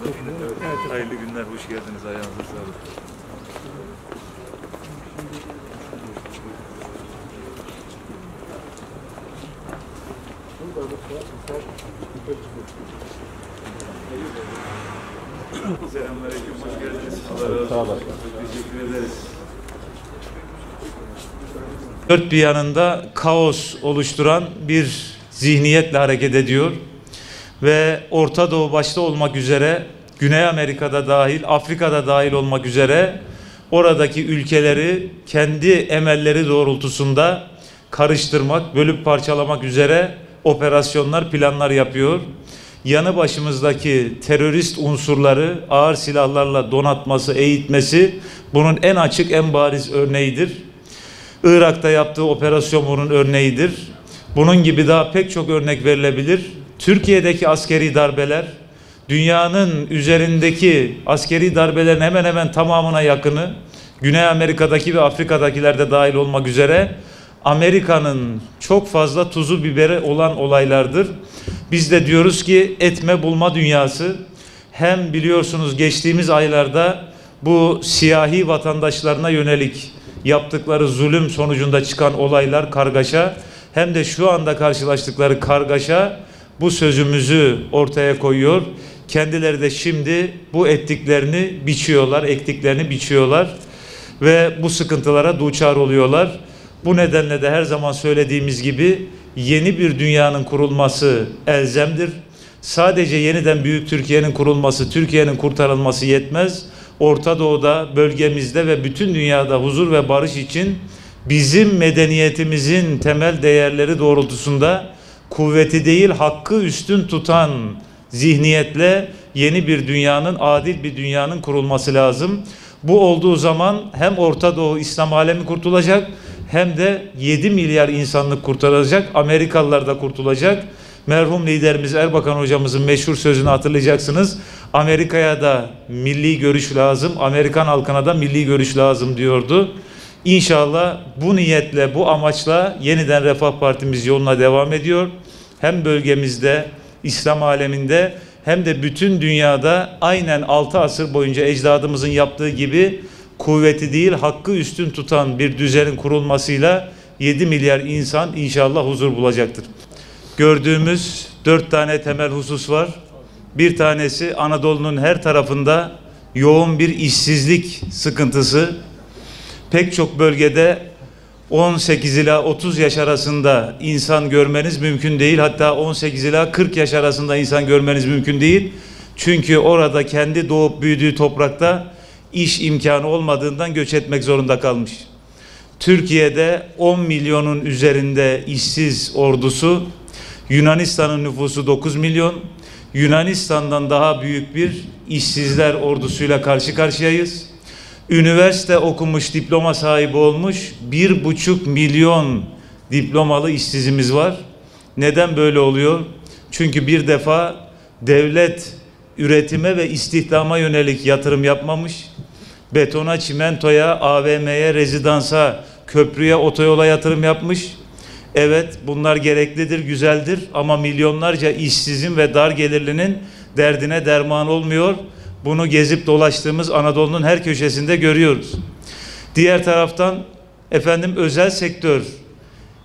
Evet, hayırlı günler, hoş geldiniz. Ayağınıza sağlık. Selamünaleyküm, hoş geldiniz. Allah razı olsun. Teşekkür ederiz. Dört bir yanında kaos oluşturan bir zihniyetle hareket ediyor ve Orta Doğu başta olmak üzere Güney Amerika'da dahil, Afrika'da dahil olmak üzere oradaki ülkeleri kendi emelleri doğrultusunda karıştırmak, bölüp parçalamak üzere operasyonlar, planlar yapıyor. Yanı başımızdaki terörist unsurları ağır silahlarla donatması, eğitmesi bunun en açık, en bariz örneğidir. Irak'ta yaptığı operasyon bunun örneğidir. Bunun gibi daha pek çok örnek verilebilir. Türkiye'deki askeri darbeler, dünyanın üzerindeki askeri darbelerin hemen hemen tamamına yakını, Güney Amerika'daki ve Afrika'dakiler de dahil olmak üzere Amerika'nın çok fazla tuzu biberi olan olaylardır. Biz de diyoruz ki etme bulma dünyası. Hem biliyorsunuz geçtiğimiz aylarda bu siyahi vatandaşlarına yönelik yaptıkları zulüm sonucunda çıkan olaylar, kargaşa, hem de şu anda karşılaştıkları kargaşa bu sözümüzü ortaya koyuyor. Kendileri de şimdi bu ettiklerini biçiyorlar, ektiklerini biçiyorlar ve bu sıkıntılara duçar oluyorlar. Bu nedenle de her zaman söylediğimiz gibi yeni bir dünyanın kurulması elzemdir. Sadece yeniden büyük Türkiye'nin kurulması, Türkiye'nin kurtarılması yetmez. Orta Doğu'da, bölgemizde ve bütün dünyada huzur ve barış için bizim medeniyetimizin temel değerleri doğrultusunda kuvveti değil hakkı üstün tutan zihniyetle yeni bir dünyanın, adil bir dünyanın kurulması lazım. Bu olduğu zaman hem Orta Doğu İslam alemi kurtulacak hem de 7 milyar insanlık kurtarılacak, Amerikalılar da kurtulacak. Merhum liderimiz Erbakan hocamızın meşhur sözünü hatırlayacaksınız. Amerika'ya da milli görüş lazım, Amerikan halkına da milli görüş lazım diyordu. İnşallah bu niyetle, bu amaçla yeniden Refah Partimiz yoluna devam ediyor. Hem bölgemizde, İslam aleminde hem de bütün dünyada aynen 6 asır boyunca ecdadımızın yaptığı gibi kuvveti değil hakkı üstün tutan bir düzenin kurulmasıyla 7 milyar insan inşallah huzur bulacaktır. Gördüğümüz 4 tane temel husus var. Bir tanesi Anadolu'nun her tarafında yoğun bir işsizlik sıkıntısı. Pek çok bölgede 18 ila 30 yaş arasında insan görmeniz mümkün değil. Hatta 18 ila 40 yaş arasında insan görmeniz mümkün değil. Çünkü orada kendi doğup büyüdüğü toprakta iş imkanı olmadığından göç etmek zorunda kalmış. Türkiye'de 10 milyonun üzerinde işsiz ordusu, Yunanistan'ın nüfusu 9 milyon, Yunanistan'dan daha büyük bir işsizler ordusuyla karşı karşıyayız. Üniversite okumuş, diploma sahibi olmuş 1,5 milyon diplomalı işsizimiz var. Neden böyle oluyor? Çünkü bir defa devlet üretime ve istihdama yönelik yatırım yapmamış. Betona, çimentoya, AVM'ye, rezidansa, köprüye, otoyola yatırım yapmış. Evet, bunlar gereklidir, güzeldir ama milyonlarca işsizin ve dar gelirlinin derdine derman olmuyor. Bunu gezip dolaştığımız Anadolu'nun her köşesinde görüyoruz. Diğer taraftan özel sektör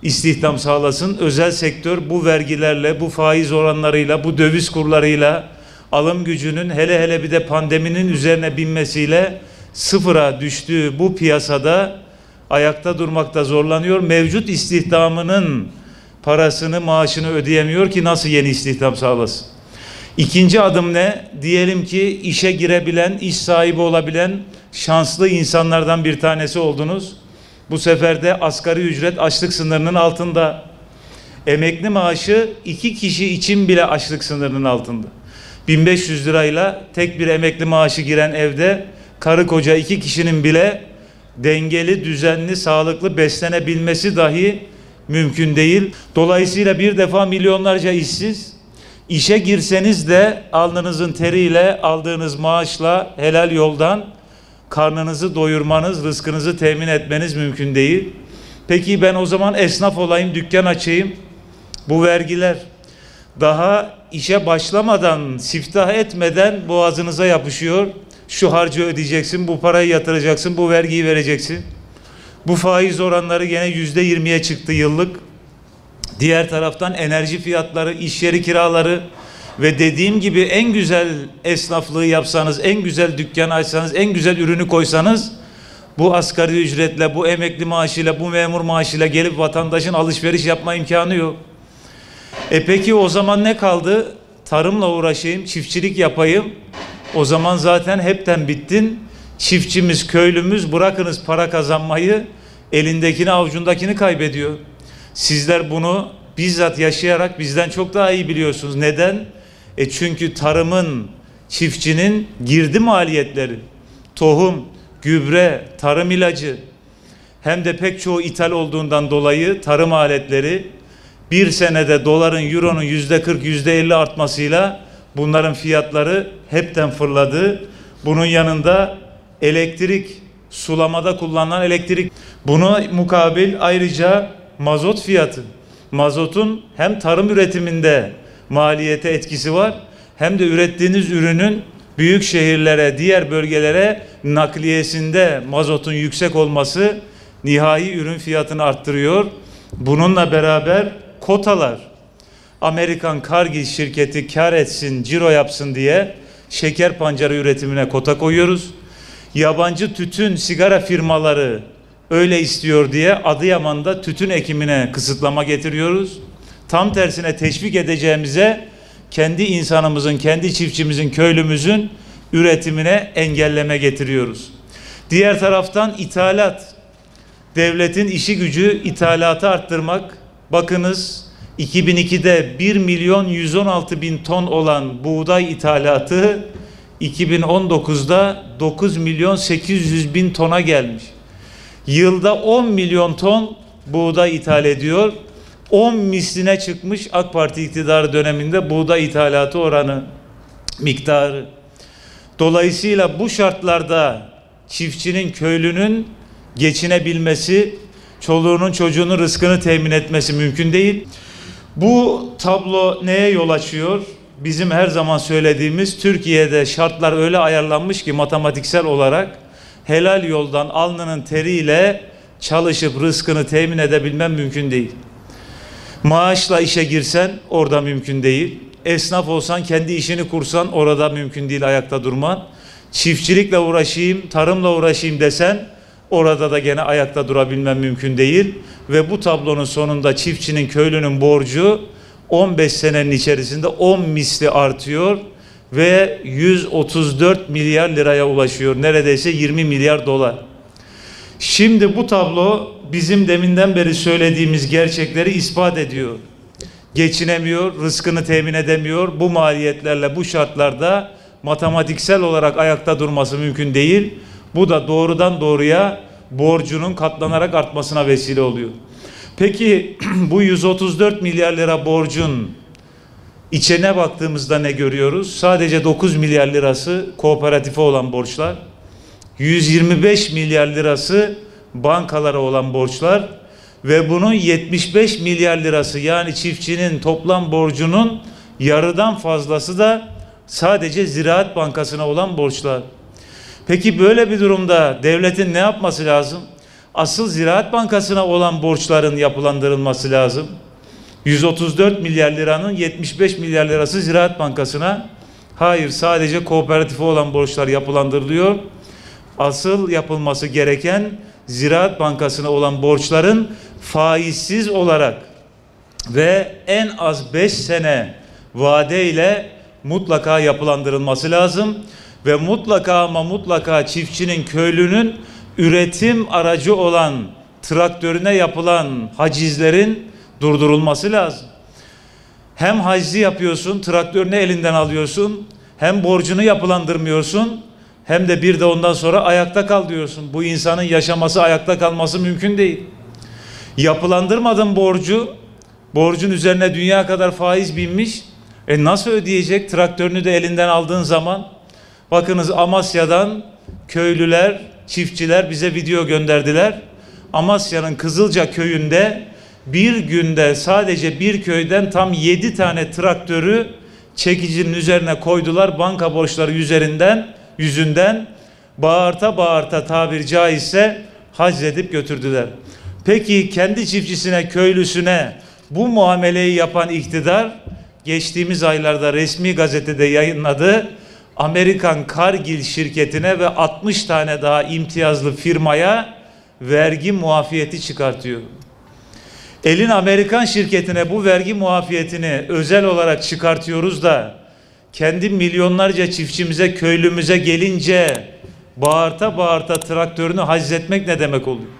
istihdam sağlasın. Özel sektör bu vergilerle, bu faiz oranlarıyla, bu döviz kurlarıyla alım gücünün hele hele bir de pandeminin üzerine binmesiyle sıfıra düştüğü bu piyasada ayakta durmakta zorlanıyor. Mevcut istihdamının parasını, maaşını ödeyemiyor ki nasıl yeni istihdam sağlasın? İkinci adım ne? Diyelim ki işe girebilen, iş sahibi olabilen şanslı insanlardan bir tanesi oldunuz. Bu sefer de asgari ücret açlık sınırının altında. Emekli maaşı 2 kişi için bile açlık sınırının altında. 1500 lirayla tek bir emekli maaşı giren evde karı koca 2 kişinin bile dengeli, düzenli, sağlıklı beslenebilmesi dahi mümkün değil. Dolayısıyla bir defa milyonlarca işsiz, işe girseniz de alnınızın teriyle, aldığınız maaşla, helal yoldan karnınızı doyurmanız, rızkınızı temin etmeniz mümkün değil. Peki ben o zaman esnaf olayım, dükkan açayım. Bu vergiler daha işe başlamadan, siftah etmeden boğazınıza yapışıyor. Şu harcı ödeyeceksin, bu parayı yatıracaksın, bu vergiyi vereceksin. Bu faiz oranları gene %20'ye çıktı yıllık. Diğer taraftan enerji fiyatları, iş yeri kiraları ve dediğim gibi en güzel esnaflığı yapsanız, en güzel dükkan açsanız, en güzel ürünü koysanız bu asgari ücretle, bu emekli maaşıyla, bu memur maaşıyla gelip vatandaşın alışveriş yapma imkanı yok. Peki o zaman ne kaldı? Tarımla uğraşayım, çiftçilik yapayım. O zaman zaten hepten bittin. Çiftçimiz, köylümüz bırakınız para kazanmayı, elindekini avucundakini kaybediyor. Sizler bunu bizzat yaşayarak bizden çok daha iyi biliyorsunuz. Neden? Çünkü tarımın, çiftçinin girdi maliyetleri, tohum, gübre, tarım ilacı, hem de pek çoğu ithal olduğundan dolayı tarım aletleri bir senede doların, euronun %40, %50 artmasıyla bunların fiyatları hepten fırladı. Bunun yanında elektrik, sulamada kullanılan elektrik. Buna mukabil ayrıca mazot fiyatı. Mazotun hem tarım üretiminde maliyete etkisi var, hem de ürettiğiniz ürünün büyük şehirlere, diğer bölgelere nakliyesinde mazotun yüksek olması nihai ürün fiyatını arttırıyor. Bununla beraber kotalar, Amerikan Cargill şirketi kar etsin, ciro yapsın diye şeker pancarı üretimine kota koyuyoruz. Yabancı tütün, sigara firmaları öyle istiyor diye Adıyaman'da tütün ekimine kısıtlama getiriyoruz. Tam tersine teşvik edeceğimize kendi insanımızın, kendi çiftçimizin, köylümüzün üretimine engelleme getiriyoruz. Diğer taraftan ithalat. Devletin işi gücü ithalatı arttırmak. Bakınız 2002'de 1.116.000 ton olan buğday ithalatı 2019'da 9.800.000 tona gelmiş. Yılda 10 milyon ton buğday ithal ediyor. 10 misline çıkmış AK Parti iktidarı döneminde buğday ithalatı oranı, miktarı. Dolayısıyla bu şartlarda çiftçinin, köylünün geçinebilmesi, çoluğunun çocuğunun rızkını temin etmesi mümkün değil. Bu tablo neye yol açıyor? Bizim her zaman söylediğimiz, Türkiye'de şartlar öyle ayarlanmış ki matematiksel olarak helal yoldan alnının teriyle çalışıp rızkını temin edebilmen mümkün değil. Maaşla işe girsen orada mümkün değil. Esnaf olsan, kendi işini kursan orada mümkün değil ayakta durman. Çiftçilikle uğraşayım, tarımla uğraşayım desen orada da gene ayakta durabilmen mümkün değil. Ve bu tablonun sonunda çiftçinin, köylünün borcu 15 senenin içerisinde 10 misli artıyor ve 134 milyar liraya ulaşıyor. Neredeyse 20 milyar dolar. Şimdi bu tablo bizim deminden beri söylediğimiz gerçekleri ispat ediyor. Geçinemiyor, rızkını temin edemiyor. Bu maliyetlerle, bu şartlarda matematiksel olarak ayakta durması mümkün değil. Bu da doğrudan doğruya borcunun katlanarak artmasına vesile oluyor. Peki bu 134 milyar lira borcun içine baktığımızda ne görüyoruz? Sadece 9 milyar lirası kooperatife olan borçlar, 125 milyar lirası bankalara olan borçlar ve bunun 75 milyar lirası, yani çiftçinin toplam borcunun yarıdan fazlası da sadece Ziraat Bankası'na olan borçlar. Peki böyle bir durumda devletin ne yapması lazım? Asıl Ziraat Bankası'na olan borçların yapılandırılması lazım. 134 milyar liranın 75 milyar lirası Ziraat Bankası'na. Hayır, sadece kooperatife olan borçlar yapılandırılıyor. Asıl yapılması gereken Ziraat Bankası'na olan borçların faizsiz olarak ve en az 5 sene vadeyle mutlaka yapılandırılması lazım. Ve mutlaka ama mutlaka çiftçinin, köylünün üretim aracı olan traktörüne yapılan hacizlerin durdurulması lazım. Hem hacizi yapıyorsun, traktörünü elinden alıyorsun, hem borcunu yapılandırmıyorsun, hem de bir de ondan sonra ayakta kal diyorsun. Bu insanın yaşaması, ayakta kalması mümkün değil. Yapılandırmadın borcu, borcun üzerine dünya kadar faiz binmiş. Nasıl ödeyecek traktörünü de elinden aldığın zaman? Bakınız, Amasya'dan köylüler, çiftçiler bize video gönderdiler. Amasya'nın Kızılca köyünde bir günde sadece bir köyden tam 7 tane traktörü çekicinin üzerine koydular. Banka borçları yüzünden bağırta bağırta tabir caizse haczedip götürdüler. Peki kendi çiftçisine, köylüsüne bu muameleyi yapan iktidar geçtiğimiz aylarda resmi gazetede yayınladı. Amerikan Cargill şirketine ve 60 tane daha imtiyazlı firmaya vergi muafiyeti çıkartıyor. Elin Amerikan şirketine bu vergi muafiyetini özel olarak çıkartıyoruz da kendi milyonlarca çiftçimize, köylümüze gelince bağırta bağırta traktörünü haczetmek ne demek oluyor?